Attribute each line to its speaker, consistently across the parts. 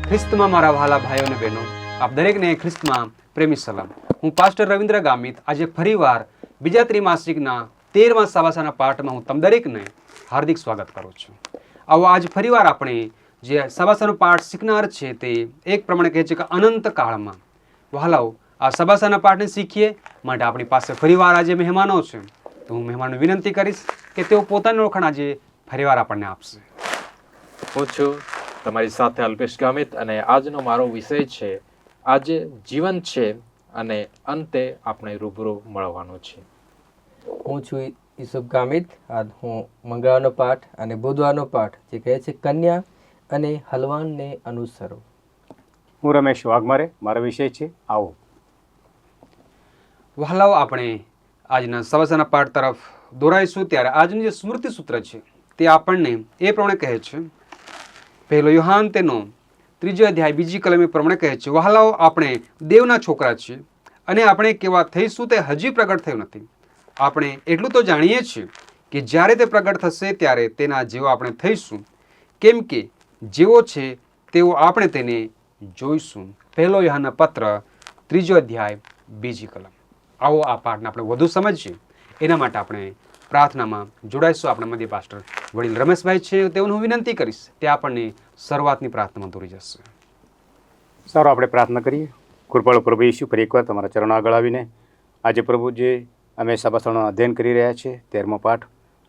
Speaker 1: ખ્રિસ્તમાં મારા વહાલા ભાઈઓ અને બહેનો, આપ દરેકને ખ્રિસ્તમાં પ્રેમી સલામ. હું પાસ્ટર રવિન્દ્ર ગામિત આજે ફરીવાર બીજા ત્રિમાસિકના 13મા સવાસાના પાઠમાં હું તમ દરેકને હાર્દિક સ્વાગત કરું છું. આવો આજ ફરીવાર આપણે જે સવાસાનો પાઠ શીખનાર છે તે એક પ્રમાણે કહે છે કે અનંત કાળમાં. વહાલાઓ, આ સવાસાના પાઠને શીખીએ માટે આપણી પાસે ફરીવાર આજે મહેમાનો છે. તો હું મહેમાનને વિનંતી કરીશ કે તેઓ પોતાની ઓળખાણ આજે ફરીવાર આપણને આપશે.
Speaker 2: હું છું તમારી સાથે અલ્પેશ ગામિત અને આજનો મારો વિષય છે આજે જીવન છે અને અંતે આપણે રૂબરૂ મળવાનું છે.
Speaker 3: હું છું ઈસુફ ગામિત. આજ હું મંગળવારનો પાઠ અને બુધવારનો પાઠ જે કહે છે કન્યા અને હલવાનને અનુસરો.
Speaker 4: હું રમેશ વાઘમારે. મારો વિષય છે આવો.
Speaker 1: વહાલાઓ, આપણે આજના સવાસાના પાઠ તરફ દોરાઈશું ત્યારે આજનું જે સ્મૃતિ સૂત્ર છે તે આપણને એ પ્રમાણે કહે છે. પહેલો યોહાન તેનો 3 અધ્યાય 2 કલમે પ્રમાણે કહે છે, વહાલાઓ, આપણે દેવના છોકરા છીએ અને આપણે કેવા થઈશું તે હજી પ્રગટ થયું નથી. આપણે એટલું તો જાણીએ છીએ કે જ્યારે તે પ્રગટ થશે ત્યારે તેના જેવો આપણે થઈશું, કેમ કે જેવો છે તેવો આપણે તેને જોઈશું. પહેલો યોહાનના પત્ર 3 અધ્યાય 2 કલમ. આવો આ પાઠને આપણે વધુ સમજીએ એના માટે આપણે પ્રાર્થનામાં જોડાઈશું. આપણા મધ્ય પાસ્ટર વડીલ રમેશભાઈ છે, તેઓને હું વિનંતી કરીશ તે આપણને શરૂઆતની પ્રાર્થનામાં દોરી જશે.
Speaker 4: સારું, આપણે પ્રાર્થના કરીએ. કૃપાળુ પ્રભુ ઈસુ, ફરી એકવાર તમારા ચરણો આગળ આવીને આજે પ્રભુ જે અમે સભાસણોનું અધ્યયન કરી રહ્યા છીએ 13મો પાઠ,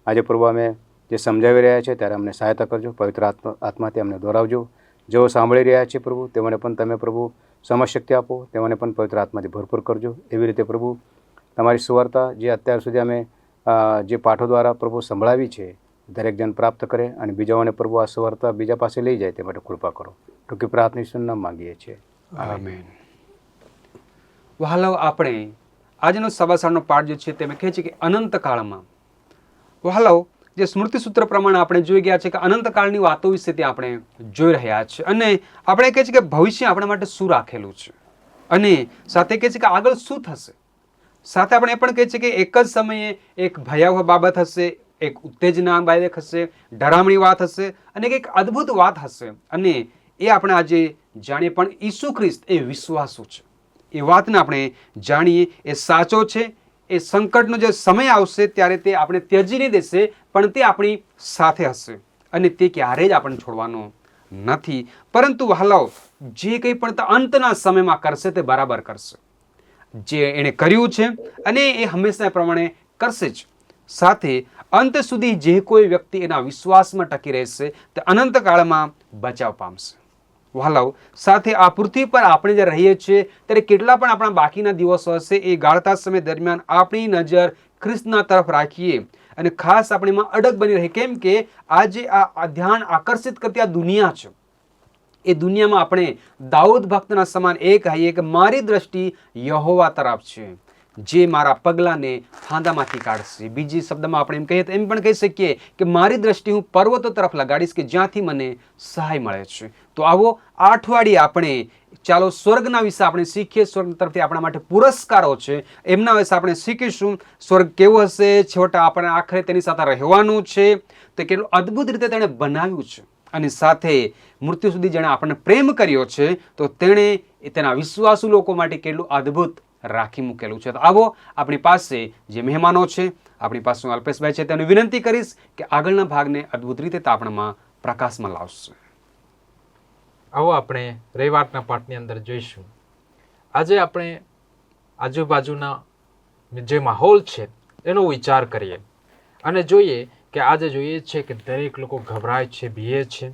Speaker 4: આજે પ્રભુ અમે જે સમજાવી રહ્યા છીએ ત્યારે અમને સહાયતા કરજો. પવિત્ર આત્માથી અમને દોરાવજો. જેઓ સાંભળી રહ્યા છે પ્રભુ તેમને પણ તમે પ્રભુ સમજશક્તિ આપો, તેમને પણ પવિત્ર આત્માથી ભરપૂર કરજો. એવી રીતે પ્રભુ તમારી સુવાર્તા જે અત્યાર સુધી અમે જે પાઠો દ્વારા પ્રભુ સંભળાવી છે દરેક જણ પ્રાપ્ત કરે અને બીજાઓને પ્રભુ આ સુવાર્તા બીજા પાસે લઈ જાય તે માટે કૃપા કરો. ટૂંકી પ્રાર્થના ઈસુના નામમાં માંગીએ છીએ.
Speaker 1: આમેન. વહાલાઓ, આપણે આજનો સવાસાનો પાઠ જે છે તેમાં કહે છે કે અનંત કાળમાં. વહાલાઓ, જે સ્મૃતિ સૂત્ર પ્રમાણે આપણે જોઈ ગયા છે કે અનંત કાળની વાતો વિશે તે આપણે જોઈ રહ્યા છે અને આપણે કહે છે કે ભવિષ્ય આપણા માટે શું રાખેલું છે અને સાથે કહે છે કે આગળ શું થશે. સાથે આપણે એ પણ કહે છે કે એક જ સમયે એક ભયાવહ બાબત હશે, એક ઉત્તેજના બાબત હશે, ડરામણી વાત હશે અને એક અદ્ભુત વાત હશે. અને એ આપણે આજે જાણીએ પણ ઈસુ ખ્રિસ્ત એ વિશ્વાસુ છે. એ વાતને આપણે જાણીએ, એ સાચો છે. એ સંકટનો જે સમય આવશે ત્યારે તે આપણે ત્યજી નહીં દેશે, પણ તે આપણી સાથે હશે અને તે ક્યારેય જ આપણને છોડવાનો નથી. પરંતુ વહાલાઓ, જે કંઈ પણ અંતના સમયમાં કરશે તે બરાબર કરશે. જે એણે કર્યું છે અને એ હંમેશા પ્રમાણે કરશે જ. સાથે અંત સુધી જે કોઈ વ્યક્તિ એના વિશ્વાસમાં ટકી રહેશે તે અનંત કાળમાં બચાવ પામશે. વહાલાઓ, સાથે આ પૃથ્વી પર આપણે જે રહીએ છીએ ત્યારે કેટલા પણ આપણા બાકીના દિવસો હશે એ ગાળતા સમય દરમિયાન આપણી નજર ખ્રિસ્તના તરફ રાખીએ અને ખાસ આપણે એમાં અડગ બની રહે. કેમ કે આજે આ ધ્યાન આકર્ષિત કરતી આ દુનિયા છે, એ દુનિયામાં આપણે દાઉદ ભક્તના સમાન એ કહીએ કે મારી દ્રષ્ટિ યહોવા તરફ છે, જે મારા પગલાને ફાંદામાંથી કાઢશે. બીજી શબ્દમાં આપણે એમ કહીએ તો એમ પણ કહી શકીએ કે મારી દ્રષ્ટિ હું પર્વતો તરફ લગાડીશ કે જ્યાંથી મને સહાય મળે છે. તો આવો આ અઠવાડિયે આપણે ચાલો સ્વર્ગના વિશે આપણે શીખીએ. સ્વર્ગ તરફથી આપણા માટે પુરસ્કારો છે એમના વિશે આપણે શીખીશું. સ્વર્ગ કેવો હશે, છેવટે આપણે આખરે તેની સાથે રહેવાનું છે, તો કેટલું અદ્ભુત રીતે તેણે બનાવ્યું છે અને સાથે મૃત્યુ સુધી જેણે આપણને પ્રેમ કર્યો છે તો તેણે તેના વિશ્વાસુ લોકો માટે કેટલું અદ્ભુત રાખી મૂકેલું છે. તો આવો આપણી પાસે જે મહેમાનો છે, આપણી પાસે હું અલ્પેશભાઈ છે, તેને વિનંતી કરીશ કે આગળના ભાગને અદ્ભુત રીતે આપણામાં પ્રકાશમાં લાવશે.
Speaker 2: આવો આપણે રવિવારના પાઠની અંદર જોઈશું. આજે આપણે આજુબાજુના જે માહોલ છે એનો વિચાર કરીએ અને જોઈએ કે આજે જોઈએ છે કે દરેક લોકો ગભરાય છે, ભીએ છે.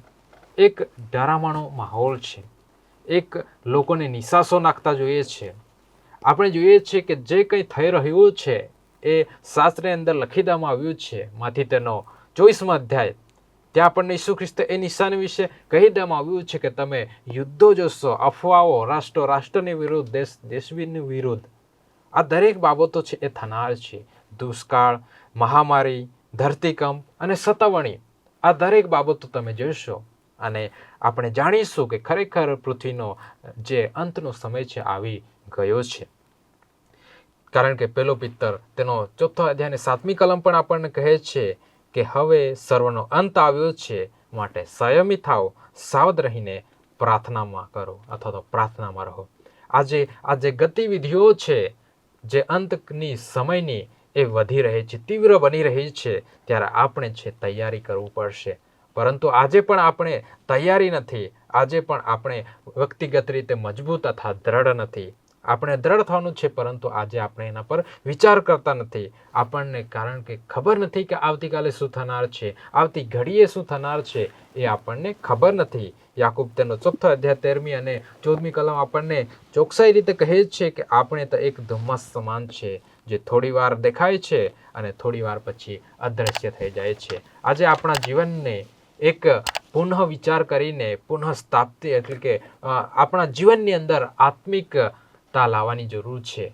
Speaker 2: એક ડરામણો માહોલ છે, એક લોકોને નિશાસો નાખતા જોઈએ છે. આપણે જોઈએ છીએ કે જે કંઈ થઈ રહ્યું છે એ શાસ્ત્રની અંદર લખી દેવામાં આવ્યું છે. માંથી તેનો 24મો અધ્યાય, ત્યાં આપણને ઈસુ ખ્રિસ્ત એ નિશાની વિશે કહી દેવામાં આવ્યું છે કે તમે યુદ્ધો જોશો, અફવાઓ, રાષ્ટ્રની વિરુદ્ધ, દેશની વિરુદ્ધ. આ દરેક બાબતો છે એ થનાર છે. દુષ્કાળ, મહામારી, ધરતીકંપ અને સતાવણી, આ દરેક બાબતો તમે જોશો અને આપણે જાણીશું કે ખરેખર પૃથ્વીનો જે અંતનો સમય છે આવી ગયો છે. કારણ કે પહેલો પિત્તર તેનો 4 અધ્યાય 7મી કલમ પણ આપણને કહે છે કે હવે સર્વનો અંત આવ્યો છે, માટે સંયમી થાઓ, સાવધ રહીને પ્રાર્થનામાં કરો અથવા તો પ્રાર્થનામાં રહો. આજે આ જે ગતિવિધિઓ છે, જે અંતની સમયની એ વધી રહી છે, તીવ્ર બની રહી છે, ત્યારે આપણે છે તૈયારી કરવું પડશે. પરંતુ આજે પણ આપણે તૈયારી નથી. આજે પણ આપણે વ્યક્તિગત રીતે મજબૂત અથવા દ્રઢ નથી. આપણે દ્રઢ થવાનું છે, પરંતુ આજે આપણે એના પર વિચાર કરતા નથી. આપણને કારણ કે ખબર નથી કે આવતીકાલે શું થનાર છે, આવતી ઘડીએ શું થનાર છે, એ આપણને ખબર નથી. યાકૂબ તેનો 4 અધ્યાય 13મી અને 14મી કલમ આપણને ચોકસાઈ રીતે કહે છે કે આપણે તો એક ધુમ્મસ સમાન છે, જે થોડી વાર દેખાય છે અને થોડી વાર પછી અદૃશ્ય થઈ જાય છે. આજે આપણા જીવનને એક પુનઃ વિચાર કરીને પુનઃ સ્થાપિત એટલે કે આપણા જીવનની અંદર આત્મિકતા લાવવાની જરૂર છે.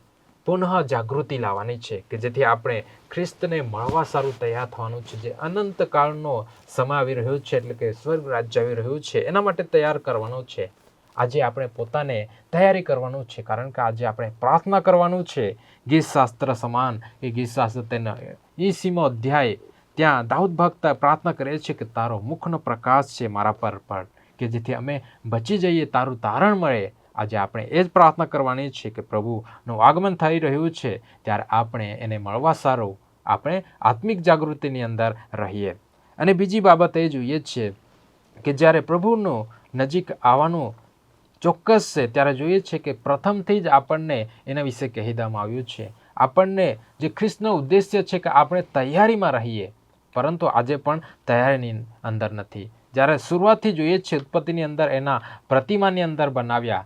Speaker 2: પુનઃ જાગૃતિ લાવવાની છે કે જેથી આપણે ખ્રિસ્તને મળવા સારું તૈયાર થવાનું છે. જે અનંત કાળનો સમય આવી રહ્યો છે, એટલે કે સ્વર્ગ રાજ્ય આવી રહ્યું છે, એના માટે તૈયાર કરવાનું છે. આજે આપણે પોતાને તૈયારી કરવાનું છે, કારણ કે આજે આપણે પ્રાર્થના કરવાનું છે. ગીત શાસ્ત્ર સમાન એ ગીત શાસ્ત્ર તેના 80મો અધ્યાય ત્યાં દાઉદ ભક્ત પ્રાર્થના કરે છે કે તારો મુખનો પ્રકાશ છે મારા પર પડ, કે જેથી અમે બચી જઈએ, તારું તારણ મળે. આજે આપણે એ જ પ્રાર્થના કરવાની છે કે પ્રભુનું આગમન થઈ રહ્યું છે, ત્યારે આપણે એને મળવા સારું આપણે આત્મિક જાગૃતિની અંદર રહીએ. અને બીજી બાબત એ જોઈએ છે કે જ્યારે પ્રભુનું નજીક આવવાનું ચોક્કસ છે, ત્યારે જોઈએ છે કે પ્રથમથી જ આપણને એના વિશે કહી દેવામાં આવ્યું છે. આપણને જે ખ્રિસ્તનો ઉદ્દેશ્ય છે કે આપણે તૈયારીમાં રહીએ, પરંતુ આજે પણ તૈયારીની અંદર નથી. જ્યારે શરૂઆતથી જોઈએ છે ઉત્પત્તિની અંદર એના પ્રતિમાની અંદર બનાવ્યા,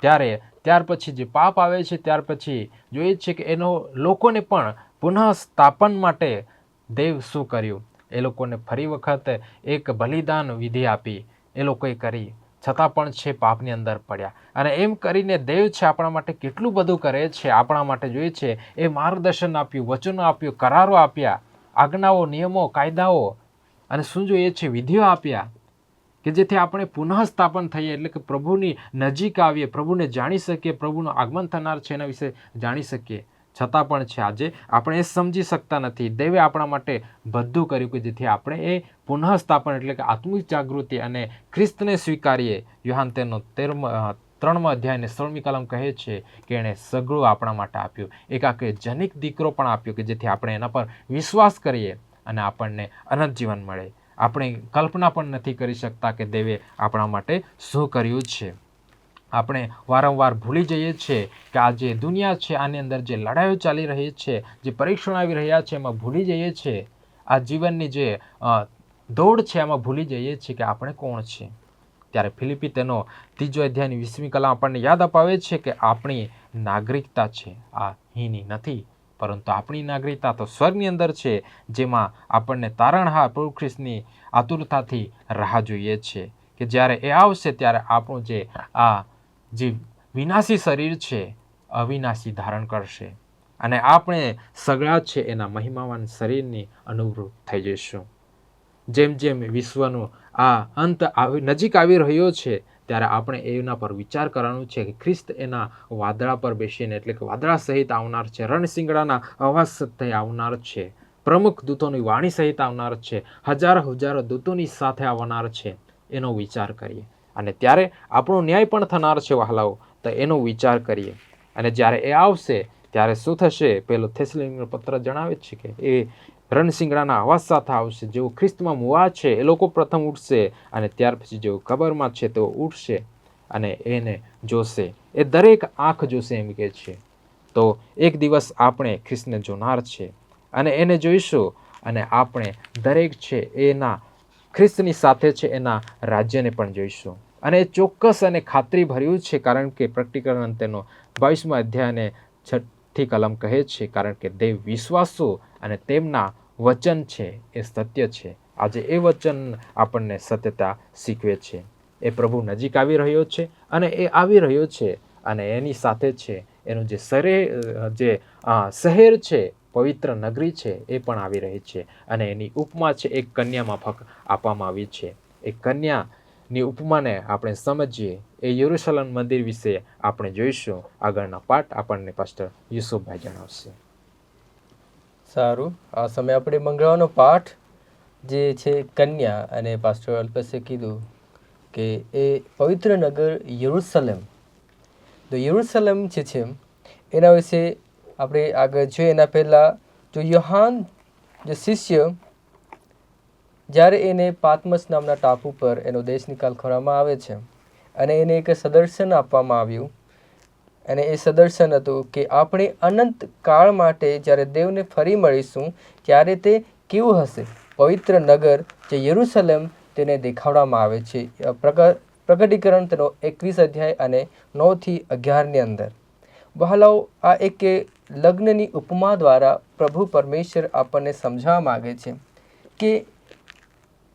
Speaker 2: ત્યાર પછી જે પાપ આવે છે, ત્યાર પછી જોઈએ છે કે એનો લોકોને પણ પુનઃ સ્થાપન માટે દેવ શું કર્યું, એ લોકોને ફરી વખત એક બલિદાન વિધિ આપી, એ લોકોએ કરી, છતાં પણ છે પાપની અંદર પડ્યા. અને એમ કરીને દેવ છે આપણા માટે કેટલું બધું કરે છે. આપણા માટે જોઈએ છે એ માર્ગદર્શન આપ્યું, વચનો આપ્યું, કરારો આપ્યા, આજ્ઞાઓ, નિયમો, કાયદાઓ અને શું જોઈએ છે વિધિઓ આપ્યા, કે જેથી આપણે પુનઃ સ્થાપન થઈએ, એટલે કે પ્રભુની નજીક આવીએ, પ્રભુને જાણી શકીએ, પ્રભુનું આગમન થનાર છે એના વિશે જાણી શકીએ. છતાં પણ છે આજે આપણે એ સમજી શકતા નથી. દેવે આપણા માટે બધું કર્યું કે જેથી આપણે એ પુનઃ સ્થાપન એટલે કે આત્મિક જાગૃતિ અને ખ્રિસ્તને સ્વીકારીએ. યોહાન તેનો 3મા અધ્યાય અને 16મી કલમ કહે છે કે એણે સગળું આપણા માટે આપ્યું, એકાકે જનિક દીકરો પણ આપ્યો, કે જેથી આપણે એના પર વિશ્વાસ કરીએ અને આપણને અનંત જીવન મળે. આપણે કલ્પના પણ નથી કરી શકતા કે દેવે આપણા માટે શું કર્યું છે. આપણે વારંવાર ભૂલી જઈએ છીએ કે આ જે દુનિયા છે, આની અંદર જે લડાઈઓ ચાલી રહી છે, જે પરીક્ષણ આવી રહ્યા છે, એમાં ભૂલી જઈએ છીએ. આ જીવનની જે દોડ છે એમાં ભૂલી જઈએ છીએ કે આપણે કોણ છે. ત્યારે ફિલિપી તેનો 3 અધ્યાયની 20મી કલમ આપણને યાદ અપાવે છે કે આપણી નાગરિકતા છે આ અહીંની નથી, પરંતુ આપણી નાગરિકતા તો સ્વર્ગની અંદર છે, જેમાં આપણને તારણહાર પ્રભુ ખ્રિસ્તની આતુરતાથી રાહ જોઈએ છે કે જ્યારે એ આવશે ત્યારે આપણું જે વિનાશી શરીર છે અવિનાશી ધારણ કરશે અને આપણે સગળા છે એના મહિમાવાન શરીરની અનુરૂપ થઈ જઈશું. જેમ જેમ વિશ્વનું આ અંત નજીક આવી રહ્યો છે, ત્યારે આપણે એના પર વિચાર કરવાનું છે કે ખ્રિસ્ત એના વાદળા પર બેસીને, એટલે કે વાદળા સહિત આવનાર છે, રણશિંગડાના અવાજ સાથે આવનાર છે, પ્રમુખ દૂતોની વાણી સહિત આવનાર છે, હજારો દૂતોની સાથે આવનાર છે. એનો વિચાર કરીએ અને ત્યારે આપણો ન્યાય પણ થનાર છે વહાલાઓ, તો એનો વિચાર કરીએ. અને જ્યારે એ આવશે ત્યારે શું થશે? પેલો થેસલોનિકનો પત્ર જણાવે છે કે એ રણશિંગડાના અવાજ સાથે આવશે. જેઓ ખ્રિસ્તમાં મુવા છે એ લોકો પ્રથમ ઉઠશે અને ત્યાર પછી જેઓ કબરમાં છે તેઓ ઉઠશે અને એને જોશે. એ દરેક આંખ જોશે એમ કે છે. તો એક દિવસ આપણે ખ્રિસ્તને જોનાર છે અને એને જોઈશું અને આપણે દરેક છે એના ખ્રિસ્તની સાથે છે એના રાજ્યને પણ જોઈશું. અને એ ચોક્કસ અને ખાતરી ભર્યું છે, કારણ કે પ્રકટીકરણ તેનો 22મા અધ્યાય અને 6ઠી કલમ કહે છે, કારણ કે દેવ વિશ્વાસુ અને તેમના વચન છે એ સત્ય છે. આજે એ વચન આપણને સત્યતા શીખવે છે. એ પ્રભુ નજીક આવી રહ્યો છે અને એ આવી રહ્યો છે અને એની સાથે છે એનું જે શહેર છે, પવિત્ર નગરી છે, એ પણ આવી રહી છે. અને એની ઉપમા છે એક કન્યા માફક આપવામાં આવી છે. એ કન્યાની ઉપમાને આપણે સમજીએ, એ યરુશલેમ મંદિર વિશે આપણે જોઈશું. આગળના પાઠ આપણને પાસ્ટર યુસુફભાઈ જણાવશે.
Speaker 3: સારું, આ સમય આપણે મંગળવારનો પાઠ જે છે કન્યા, અને પાસ્ટર અલ્પેશે કીધું કે એ પવિત્ર નગર યરુશલેમ, તો યરુશલેમ જે છે એના વિશે આપણે આગળ જોઈએ. એના પહેલાં જો યોહાન જે શિષ્ય જ્યારે એને પાત્મસ નામના ટાપુ પર એનો દેશ નિકાલ કરવામાં આવે છે અને એને એક સદર્શન આપવામાં આવ્યું, અને એ સદર્શન હતું કે આપણે અનંત કાળ માટે જ્યારે દેવને ફરી મળીશું ત્યારે તે કેવું હશે. પવિત્ર નગર જે યરુશલેમ તેને દેખાડવામાં આવે છે પ્રકટીકરણ તેનો 21 અધ્યાય અને 9-11 અંદર. વહાલાઓ, આ એક લગ્નની ઉપમા દ્વારા પ્રભુ પરમેશ્વર આપણને સમજાવવા માગે છે કે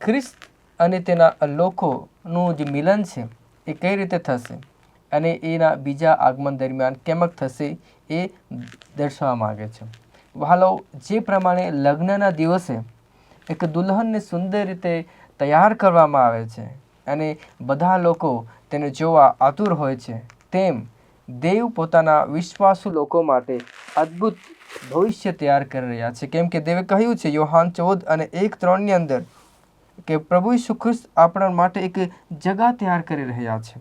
Speaker 3: ખ્રિસ્ત અને તેના લોકોનું જે મિલન છે એ કઈ રીતે થશે અને એના બીજા આગમન દરમિયાન કેમક થશે એ દર્શાવવા માગે છે. વહાલાઓ, જે પ્રમાણે લગ્નના દિવસે એક દુલ્હનને સુંદર રીતે તૈયાર કરવામાં આવે છે અને બધા લોકો તેને જોવા આતુર હોય છે, તેમ દેવ પોતાના વિશ્વાસુ લોકો માટે અદ્ભુત ભવિષ્ય તૈયાર કરી રહ્યા છે. કેમ કે દેવે કહ્યું છે યોહાન 14 અને 1:3 અંદર કે પ્રભુ ઈસુ ખ્રિસ્ત આપણા માટે એક જગા તૈયાર કરી રહ્યા છે,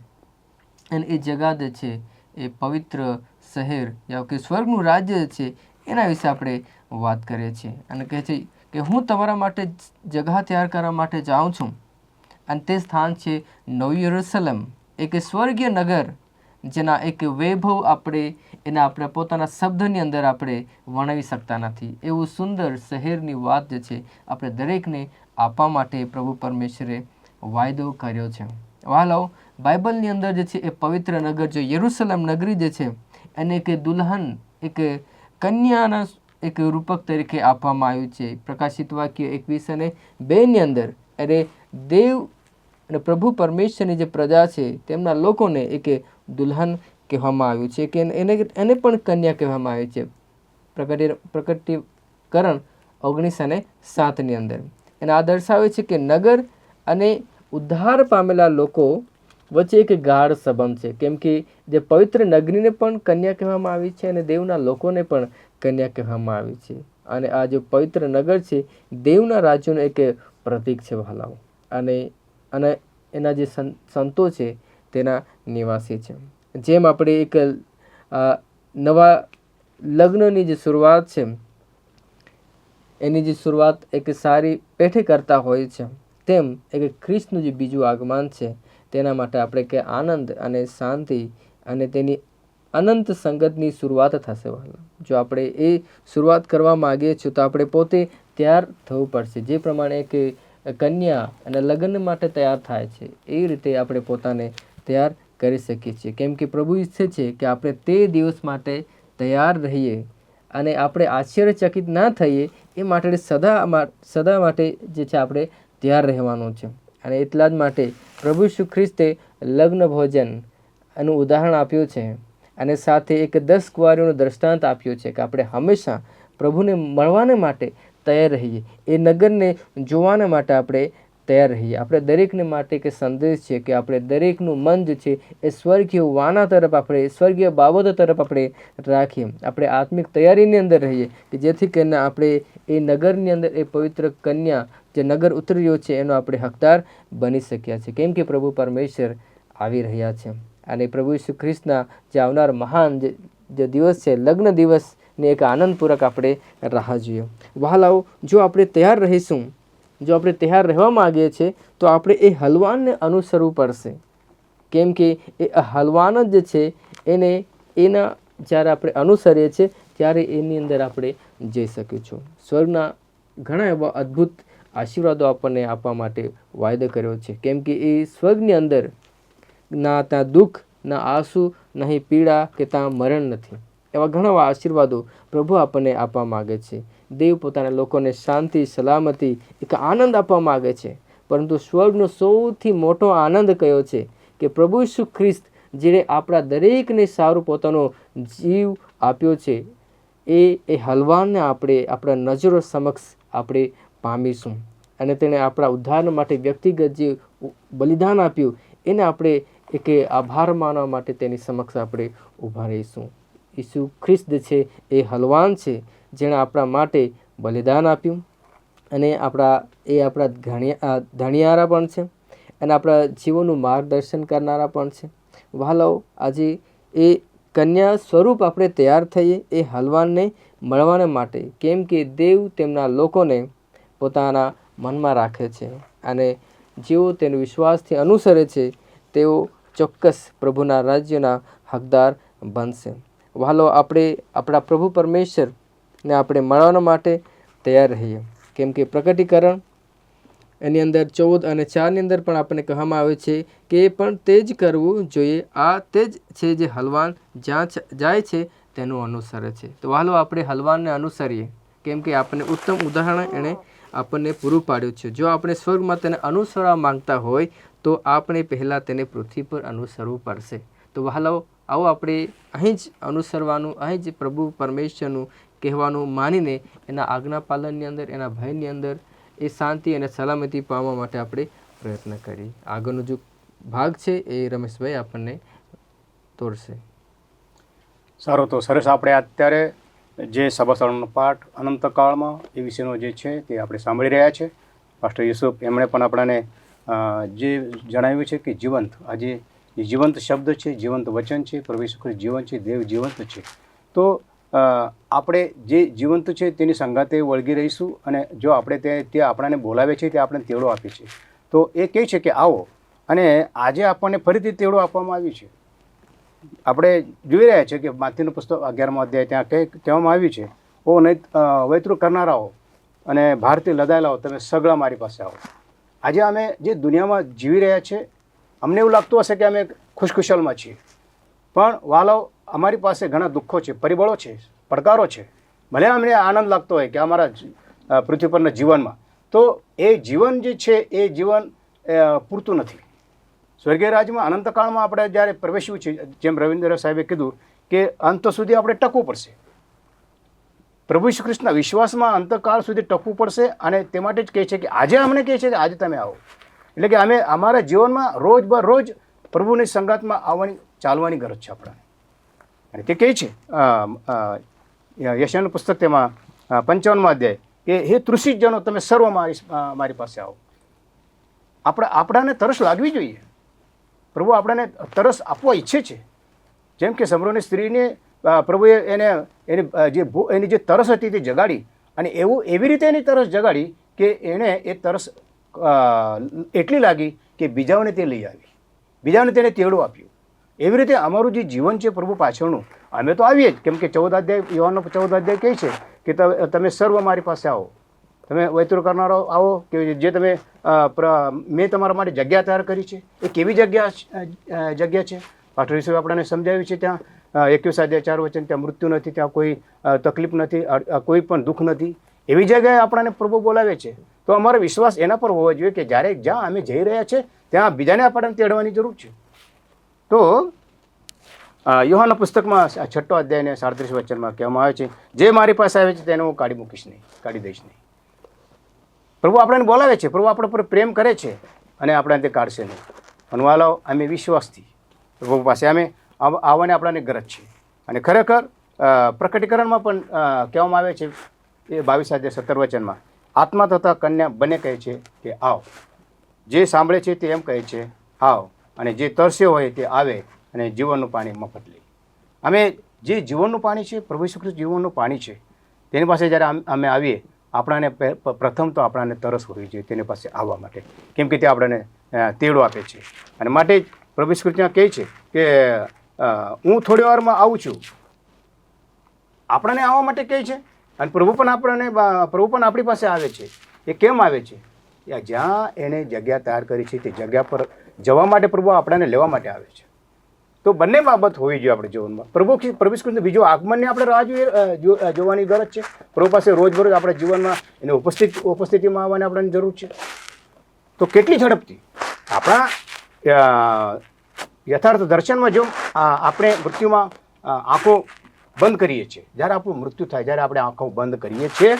Speaker 3: અને એ જગા જે છે એ પવિત્ર શહેર યા કે સ્વર્ગનું રાજ્ય છે એના વિશે આપણે વાત કરીએ છીએ. અને કહે છે કે હું તમારા માટે જગા તૈયાર કરવા માટે જાઉં છું, અને તે સ્થાન છે નવું યરુશલેમ, એક સ્વર્ગીય નગર જેના એક વૈભવ આપણે પોતાના શબ્દની અંદર આપણે વર્ણવી શકતા નથી. એવું સુંદર શહેરની વાત જે છે આપણે દરેકને આપવા માટે પ્રભુ પરમેશ્વરે વાયદો કર્યો છે. વહાલાઓ, બાઇબલની અંદર જે છે એ પવિત્ર નગર જે યરુશલેમ નગરી જે છે એને એક દુલ્હન, એક કન્યાના એક રૂપક તરીકે આપવામાં આવ્યું છે. પ્રકાશિત વાક્ય 21 અને 2 અંદર અરે દેવ અને પ્રભુ પરમેશ્વરની જે પ્રજા છે તેમના લોકોને એક દુલ્હન કહેવામાં આવ્યું છે કે એને પણ કન્યા કહેવામાં આવી છે. પ્રકટીકરણ 19:7 અંદર એને આ દર્શાવે છે કે નગર અને ઉદ્ધાર પામેલા લોકો વચ્ચે એક ગાઢ સંબંધ છે. કેમ કે જે પવિત્ર નગરીને પણ કન્યા કહેવામાં આવી છે અને દેવના લોકોને પણ કન્યા કહેવામાં આવી છે. અને આ જે પવિત્ર નગર છે દેવના રાજ્યનું એક પ્રતીક છે વહાલાઓ, અને એના જે સંતો છે તેના નિવાસી છે. જેમ આપણે એક નવા લગ્નની જે શરૂઆત છે એની જે શરૂઆત એક સારી પેઠે કરતા હોય છે, તેમ એક ખ્રિસ્તનું જે બીજું આગમન છે તેના માટે આપણે કે આનંદ અને શાંતિ અને તેની અનંત સંગતની શરૂઆત થશે. જો આપણે એ શરૂઆત કરવા માગીએ છીએ તો આપણે પોતે તૈયાર થવું પડશે. જે પ્રમાણે એક કન્યા અને લગ્ન માટે તૈયાર થાય છે એ રીતે આપણે પોતાને તૈયાર કરી શકીએ છીએ. કેમ કે પ્રભુ ઈચ્છે છે કે આપણે તે દિવસ માટે તૈયાર રહીએ અને આપણે આશ્ચર્યચકિત ના થઈએ એ માટે સદા માટે જે છે આપણે તૈયાર રહેવાનું છે. અને એટલા જ માટે પ્રભુ ઈસુ ખ્રિસ્તે લગ્ન ભોજન એનું ઉદાહરણ આપ્યું છે અને સાથે એક 10 કુંવારીઓનું દ્રષ્ટાંત આપ્યું છે કે આપણે હંમેશા પ્રભુને મળવાને માટે તૈયાર રહીએ, એ નગરને જોવાને માટે આપણે તૈયાર રહીએ. આપણે દરેકને માટે એક સંદેશ છે કે આપણે દરેકનું મન જે છે એ સ્વર્ગીય વાના તરફ આપણે સ્વર્ગીય બાબતો તરફ આપણે રાખીએ, આપણે આત્મિક તૈયારીની અંદર રહીએ કે જેથી કરીને આપણે એ નગરની અંદર એ પવિત્ર કન્યા જે નગર ઉતર્યો છે એનો આપણે હકદાર બની શક્યા છે. કેમ કે પ્રભુ પરમેશ્વર આવી રહ્યા છે અને પ્રભુ ઈસુ ખ્રિસ્તના જે આવનાર મહાન જે દિવસ છે લગ્ન દિવસની એક આનંદપૂર્વક આપણે રાહ જોઈએ. વહાલાઓ, જો આપણે તૈયાર રહીશું, જો આપણે તૈયાર રહેવા માગીએ છીએ તો આપણે એ હલવાનને અનુસરવું પડશે. કેમ કે એ હલવાન જ છે એના જ્યારે આપણે અનુસરીએ છીએ ત્યારે એની અંદર આપણે જઈ શકીશું. સ્વર્ગના ઘણા એવા અદ્ભુત આશીર્વાદો આપણને આપવા માટે વાયદો કર્યો છે. કેમ કે એ સ્વર્ગની અંદર ના ત્યાં દુઃખ, ના આંસુ, નહીં પીડા કે ત્યાં મરણ નથી. એવા ઘણા આશીર્વાદો પ્રભુ આપણને આપવા માગે છે. દેવ પોતાના લોકોને શાંતિ, સલામતી, એક આનંદ આપવા માગે છે. પરંતુ સ્વર્ગનો સૌથી મોટો આનંદ કયો છે કે પ્રભુ ઈસુ ખ્રિસ્ત જેણે આપણા દરેકને સારું પોતાનો જીવ આપ્યો છે એ હલવાનને આપણે આપણા નજરો સમક્ષ આપણે પામીશું અને તેણે આપણા ઉદ્ધાર માટે વ્યક્તિગત જે બલિદાન આપ્યું એને આપણે એક આભાર માનવા માટે તેની સમક્ષ આપણે ઊભા રહીશું. ઈસુ ખ્રિસ્ત છે એ હલવાન છે જેણે આપણા માટે બલિદાન આપ્યું અને આપણા ધણિયારા પણ છે અને આપણા જીવનનું માર્ગદર્શન કરનારા પણ છે. વહાલાઓ, આજે એ કન્યા સ્વરૂપ આપણે તૈયાર થઈએ એ હલવાનને મળવાને માટે, કેમ કે દેવ તેમના લોકોને પોતાના મનમાં રાખે છે અને જેઓ તેનો વિશ્વાસથી અનુસરે છે તેઓ ચોક્કસ પ્રભુના રાજ્યના હકદાર બનશે. વહાલો, આપણે આપણા પ્રભુ પરમેશ્વરને આપણે મળવા માટે તૈયાર રહીએ, કેમ કે પ્રકટીકરણ એની અંદર 14 અને 4 અંદર પણ આપણને કહેવામાં આવે છે કે પણ તે જ કરવું જોઈએ. આ તે જ છે જે હલવાન જ્યાં જાય છે તેનું અનુસરે છે. તો વહાલો, આપણે હલવાનને અનુસરીએ, કેમ કે આપણને ઉત્તમ ઉદાહરણ એણે આપણને પૂરું પાડ્યું છે. જો આપણે સ્વર્ગમાં તેને અનુસરવા માંગતા હોય તો આપણે પહેલાં તેને પૃથ્વી પર અનુસરવું પડશે. તો વહાલાઓ, આવો આપણે અહીં જ અનુસરવાનું, અહીં જ પ્રભુ પરમેશ્વરનું કહેવાનું માનીને એના આજ્ઞા પાલનની અંદર, એના ભયની અંદર એ શાંતિ અને સલામતી પામવા માટે આપણે પ્રયત્ન કરીએ. આગળનો જો ભાગ છે એ રમેશભાઈ આપણને તોડશે.
Speaker 4: સારું, તો સરસ. આપણે અત્યારે જે સભાસ્થળનો પાઠ અનંતકાળમાં એ વિશેનો જે છે તે આપણે સાંભળી રહ્યા છે. પાસ્ટર યુસુફ એમણે પણ આપણાને જે જણાવ્યું છે કે જીવંત, આજે જે જીવંત શબ્દ છે, જીવંત વચન છે, પ્રભુ ઈસુ ખ્રિસ્ત જીવંત છે, દેવ જીવંત છે. તો આપણે જે જીવંત છે તેની સંગાતે વળગી રહીશું, અને જો આપણે તે આપણાને બોલાવે છે, તે આપણે તેડો આપે છે, તો એ કહે છે કે આવો. અને આજે આપણને ફરીથી તેડો આપવામાં આવ્યું છે. આપણે જોઈ રહ્યા છીએ કે માથીનું પુસ્તક 11મો અધ્યાય ત્યાં કહેવામાં આવ્યું છે, ઓ નહીં વૈતરું કરનારાઓ અને ભારથી લદાયેલાઓ, તમે સગળા મારી પાસે આવો. આજે અમે જે દુનિયામાં જીવી રહ્યા છીએ, અમને એવું લાગતું હશે કે અમે ખુશખુશાલમાં છીએ, પણ વાલો, અમારી પાસે ઘણા દુઃખો છે, પરિબળો છે, પડકારો છે. ભલે અમને આનંદ લાગતો હોય કે અમારા પૃથ્વી પરના જીવનમાં, તો એ જીવન જે છે એ જીવન પૂરતું નથી. સ્વર્ગીય રાજ્યમાં અનંતકાળમાં આપણે જ્યારે પ્રવેશ્યું છે, જેમ રવિન્દ્ર સાહેબે કીધું કે અંત સુધી આપણે ટકવું પડશે. પ્રભુ ઈસુ ખ્રિસ્તના વિશ્વાસમાં અંતકાળ સુધી ટકવું પડશે, અને તે માટે જ કહે છે કે આજે અમને કહે છે કે આજે તમે આવો. એટલે કે અમે અમારા જીવનમાં રોજ પ્રભુની સંગાતમાં આવવાની, ચાલવાની ગરજ છે આપણને. અને તે કહે છે યશાયાનું પુસ્તક તેમાં 55મો અધ્યાય કે હે તૃષિત જનો, તમે સર્વ મારી પાસે આવો. આપણાને તરસ લાગવી જોઈએ. પ્રભુ આપણને તરસ આપવા ઈચ્છે છે. જેમ કે સમરોની સ્ત્રીને પ્રભુએ એની જે તરસ હતી તે જગાડી, અને એવી રીતે એની તરસ જગાડી કે એણે એ તરસ એટલી લાગી કે બીજાઓને તે લઈ આવી, બીજાઓને તેને તેડો આપ્યું. એવી રીતે અમારું જે જીવન છે પ્રભુ પાછળનું, અમે તો આવીએ જ, કેમ કે 14 અધ્યાય, યોહાનનો 14 અધ્યાય કહે છે કે તમે સર્વ મારી પાસે આવો, તમે વૈતરો કરનારો આવો, કે જે તમે મેં તમારા માટે જગ્યા તૈયાર કરી છે. એ કેવી જગ્યા છે? પાસ્ટર ઈસુએ આપણને સમજાવ્યું છે. ત્યાં 21 અધ્યાય 4 વચન, ત્યાં મૃત્યુ નથી, ત્યાં કોઈ તકલીફ નથી, કોઈ પણ દુઃખ નથી. એવી જગ્યાએ આપણને પ્રભુ બોલાવે છે. તો અમારો વિશ્વાસ એના પર હોવો જોઈએ કે જ્યાં અમે જઈ રહ્યા છે ત્યાં બીજાને આપણને તેડવાની જરૂર છે. તો યોહાનના પુસ્તકમાં 6 અધ્યાયને 37 વચનમાં કહેવામાં આવે છે, જે મારી પાસે આવે છે તેને હું કાઢી દઈશ નહીં. પ્રભુ આપણને બોલાવે છે, પ્રભુ આપણા પર પ્રેમ કરે છે, અને આપણે તે કાઢશે નહીં. અનવાલો, અમે વિશ્વાસથી પ્રભુ પાસે અમે આવવાની આપણને ગરજ છે. અને ખરેખર પ્રકટીકરણમાં પણ કહેવામાં આવે છે એ 22 અધ્યાય 17 વચનમાં, આત્મા તથા કન્યા બંને કહે છે કે આવ. જે સાંભળે છે તે એમ કહે છે આવ, અને જે તરસ્યો હોય તે આવે અને જીવનનું પાણી મફત લે. અમે જે જીવનનું પાણી છે, પ્રભુ ઈસુ ખ્રિસ્ત જીવનનું પાણી છે, તેની પાસે જ્યારે અમે આવીએ, આપણાને પ્રથમ તો આપણાને તરસ હોવી જોઈએ તેની પાસે આવવા માટે, કેમ કે તે આપણને તેડો આપે છે. અને માટે જ પ્રભુ ઈસુ ખ્રિસ્ત કહે છે કે હું થોડી વારમાં આવું છું. આપણને આવવા માટે કહે છે, અને પ્રભુ પણ આપણી પાસે આવે છે. એ કેમ આવે છે? જ્યાં એણે જગ્યા તૈયાર કરી છે તે જગ્યા પર જવા માટે પ્રભુ આપણને લેવા માટે આવે છે. તો બંને બાબત હોવી જોઈએ આપણે જીવનમાં. પ્રભુ ઈસુ બીજું આગમનની આપણે રાહ જોવાની ગરજ છે. પ્રભુ પાસે રોજબરોજ આપણા જીવનમાં એની ઉપસ્થિતિમાં આવવાની આપણને જરૂર છે. તો કેટલી ઝડપથી આપણા યથાર્થ દર્શનમાં જો આપણે મૃત્યુમાં આંખો બંધ કરીએ છીએ, જ્યારે આપણું મૃત્યુ થાય, જ્યારે આપણે આંખો બંધ કરીએ છીએ,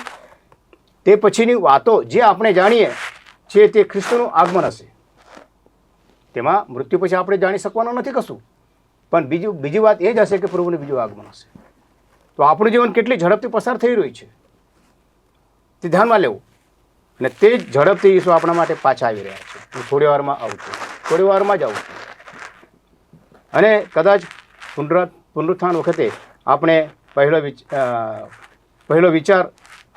Speaker 4: તે પછીની વાતો જે આપણે જાણીએ છીએ તે ખ્રિસ્તનું આગમન હશે. તેમાં મૃત્યુ પછી આપણે જાણી શકવાનું નથી કશું, પણ બીજી વાત એ જ હશે કે પ્રભુનું બીજું આગમન હશે. તો આપણું જીવન કેટલી ઝડપથી પસાર થઈ રહ્યું છે તે ધ્યાનમાં લેવું, અને તે જ ઝડપથી ઈસુ આપણા માટે પાછા આવી રહ્યા છે. હું થોડી વારમાં આવું છું, થોડી વારમાં જ આવું છું. અને કદાચ પુનરુત્થાન વખતે આપણે પહેલો વિચાર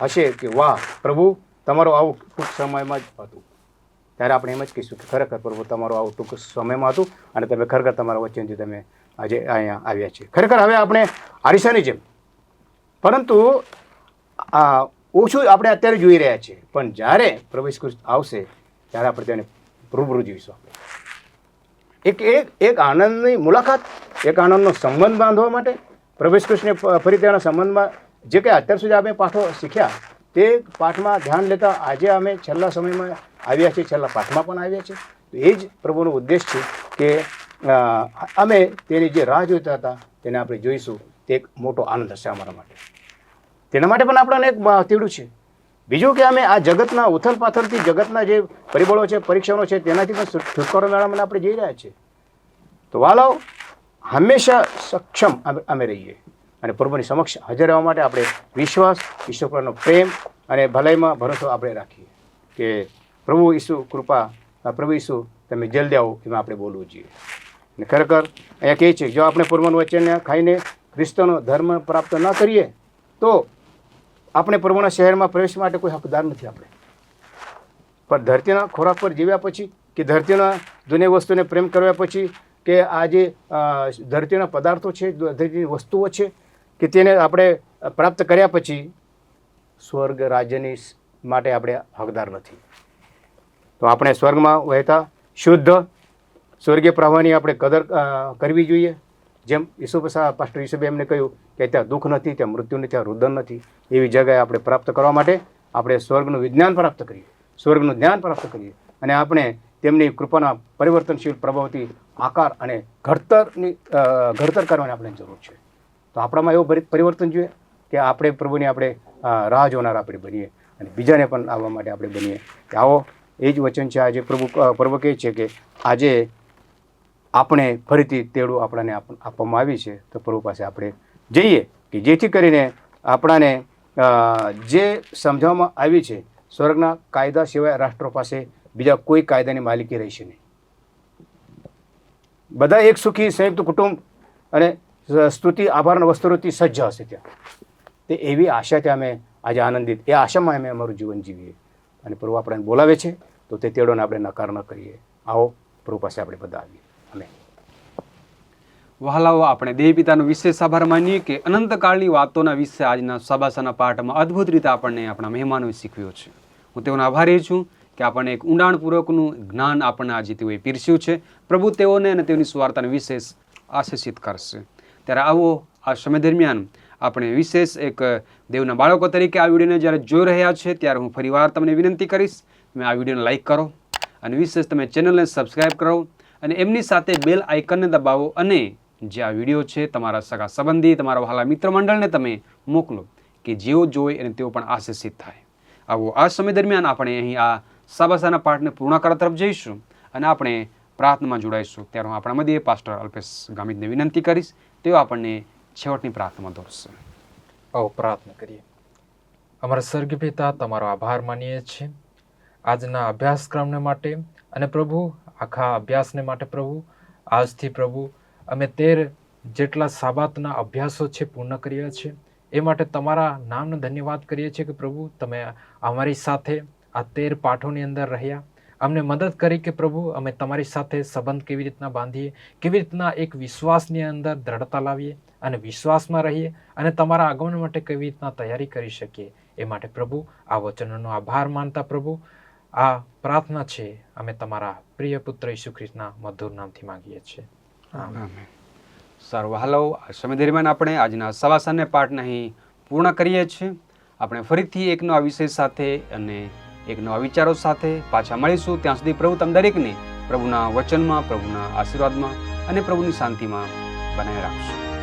Speaker 4: હશે કે વાહ પ્રભુ તમારું આવું ટૂંક સમયમાં જ હતું, ત્યારે આપણે એમ જ કહીશું કે ખરેખર પ્રભુ તમારું આવું ટૂંક સમયમાં હતું અને તમે ખરેખર તમારા વચનથી તમે આજે અહીંયા આવ્યા છીએ. ખરેખર હવે આપણે આરીસાની જેમ, પરંતુ ઓછું આપણે અત્યારે જોઈ રહ્યા છીએ, પણ જ્યારે પ્રભુ ઈસુ ખ્રિસ્ત આવશે ત્યારે આપણે તેને રૂબરૂ જોઈશું. આપણે એક આનંદની મુલાકાત, એક આનંદનો સંબંધ બાંધવા માટે પ્રભુ ઈસુ ખ્રિસ્તને ફરી તેના સંબંધમાં જે કંઈ અત્યાર સુધી આપણે પાઠો શીખ્યા તે પાઠમાં ધ્યાન લેતા આજે અમે છેલ્લા સમયમાં આવ્યા છીએ, છેલ્લા પાઠમાં પણ આવ્યા છીએ. તો એ જ પ્રભુનો ઉદ્દેશ છે કે અમે તેની જે રાહ જોઈતા હતા તેને આપણે જોઈશું. તે એક મોટો આનંદ હશે અમારા માટે. તેના માટે પણ આપણને એક તેડું છે. બીજું કે અમે આ જગતના ઉથલ પાથલથી, જગતના જે પરિબળો છે, પરીક્ષણો છે, તેનાથી પણ છુટકારો મેળવવા આપણે જઈ રહ્યા છીએ. તો વાલાઓ, હંમેશા સક્ષમ અમે રહીએ અને પ્રભુની સમક્ષ હાજર રહેવા માટે આપણે વિશ્વાસ, ઈશ્વર પરનો પ્રેમ અને ભલાઈમાં ભરોસો આપણે રાખીએ કે પ્રભુ ઈસુ કૃપા, પ્રભુ ઈસુ તમે જલ્દી આવો, એમાં આપણે બોલવું જોઈએ. અને ખરેખર અહીંયા કહે છે જો આપણે પ્રભુના વચનને ખાઈને ખ્રિસ્તનો ધર્મ પ્રાપ્ત ન કરીએ તો આપણે પ્રભુના શહેરમાં પ્રવેશ માટે કોઈ હકદાર નથી આપણે. પણ ધરતીના ખોરાક પર જીવ્યા પછી કે ધરતીના જૂની વસ્તુને પ્રેમ કરવા પછી કે આ જે ધરતીના પદાર્થો છે, ધરતીની વસ્તુઓ છે કે તેને આપણે પ્રાપ્ત કર્યા પછી સ્વર્ગ રાજ્યની માટે આપણે હકદાર નથી. તો આપણે સ્વર્ગમાં વહેતા શુદ્ધ સ્વર્ગીય પ્રવાહની આપણે કદર કરવી જોઈએ. જેમ પાસ્ટર ઈસુભાઈ એમને કહ્યું કે ત્યાં દુઃખ નથી, ત્યાં મૃત્યુ નથી, ત્યાં રુદન નથી, એવી જગ્યાએ આપણે પ્રાપ્ત કરવા માટે આપણે સ્વર્ગનું વિજ્ઞાન પ્રાપ્ત કરીએ, સ્વર્ગનું જ્ઞાન પ્રાપ્ત કરીએ અને આપણે તેમની કૃપાના પરિવર્તનશીલ પ્રભાવથી આકાર અને ઘડતર કરવાની આપણે જરૂર છે. તો આપણામાં એવું પરિવર્તન જોઈએ કે આપણે પ્રભુની આપણે રાહ જોનાર આપણે બનીએ અને બીજાને પણ આવવા માટે આપણે બનીએ. કે આવો એ જ વચન છે આજે પ્રભુ કહે છે કે આજે આપણે ફરીથી તેડું આપણને આપવામાં આવી છે. તો પ્રભુ પાસે આપણે જઈએ કે જેથી કરીને આપણાને જે સમજાવવામાં આવી છે સ્વર્ગના કાયદા સિવાય રાષ્ટ્રો પાસે બીજા કોઈ કાયદાની માલિકી રહેશે નહીં. બધા એક સુખી સંયુક્ત કુટુંબ અને સ્તુતિ આભારના વસ્ત્રોથી સજ્જ હશે ત્યાં. તે એવી આશાથી અમે આજે આનંદિત, એ આશામાં અમે અમારું જીવન જીવીએ અને પ્રભુ આપણને બોલાવે છે તો તે તેડોને આપણે નકાર ન કરીએ. આવો પ્રભુ પાસે આપણે બધા આવીએ. આમેન.
Speaker 1: વહાલાઓ, આપણે દેવ પિતાનો વિશેષ આભાર માનીએ કે અનંતકાળની વાતોના વિશે આજના સબાસાના પાઠમાં અદ્ભુત રીતે આપણને આપણા મહેમાનોએ શીખવ્યો છે. હું તેઓનો આભારી છું કે આપણને એક ઊંડાણપૂર્વકનું જ્ઞાન આપણને આજે તેઓએ પીરસ્યું છે. પ્રભુ તેઓને અને તેઓની સુવાર્તાને વિશેષ આશીષિત કરશે. ત્યારે આવો આ સમય દરમિયાન આપણે વિશેષ એક દેવના બાળકો તરીકે આ વિડીયોને જ્યારે જોઈ રહ્યા છે ત્યારે હું ફરીવાર તમને વિનંતી કરીશ, તમે આ વિડીયોને લાઇક કરો અને વિશેષ તમે ચેનલને સબસ્ક્રાઈબ કરો અને એમની સાથે બેલ આઇકનને દબાવો અને જે આ વિડીયો છે તમારા સગા સંબંધી, તમારા વહાલા મિત્ર મંડળને તમે મોકલો કે જેઓ જોઈ અને તેઓ પણ આશીષિત થાય. આવો આ સમય દરમિયાન આપણે અહીં આ સાબાસાના પાઠને પૂર્ણ કરવા તરફ જઈશું અને આપણે પ્રાર્થનામાં જોડાઈશું. ત્યારે હું આપણા મધ્યે પાસ્ટર અલ્પેશ ગામિતને વિનંતી કરીશ, તેઓ આપણને છેવટની પ્રાર્થનામાં દોરશે.
Speaker 2: આવો પ્રાર્થના કરીએ. અમારા સ્વર્ગીય પિતા, તમારો આભાર માનીએ છીએ આજના અભ્યાસક્રમને માટે અને પ્રભુ આખા અભ્યાસને માટે. પ્રભુ આજથી પ્રભુ અમે 13 જેટલા સાબાતના અભ્યાસો છે પૂર્ણ કર્યા છે. એ માટે તમારા નામનો ધન્યવાદ કરીએ છીએ કે પ્રભુ તમે અમારી સાથે આ 13 પાઠોની અંદર રહ્યા, અમને મદદ કરી કે પ્રભુ અમે તમારી સાથે સંબંધ કેવી રીતના બાંધીએ, કેવી રીતના એક વિશ્વાસની અંદર દ્રઢતા લાવીએ અને વિશ્વાસમાં રહીએ અને તમારા આગમન માટે કેવી રીતના તૈયારી કરી શકીએ. એ માટે પ્રભુ આ વચનોનો આભાર માનતા પ્રભુ આ પ્રાર્થના છે અમે તમારા પ્રિય પુત્ર ઈસુ ખ્રિસ્તના મધુર નામથી માંગીએ છીએ.
Speaker 1: સારું વહાલાઓ, આ સમય દરમિયાન આપણે આજના સવાસાને પાઠને અહીં પૂર્ણ કરીએ છીએ. આપણે ફરીથી એક નવા વિષય સાથે અને એક નવા વિચારો સાથે પાછા મળીશું. ત્યાં સુધી પ્રભુ તમ દરેકને પ્રભુના વચનમાં, પ્રભુના આશીર્વાદમાં અને પ્રભુની શાંતિમાં બનાવી રાખશે.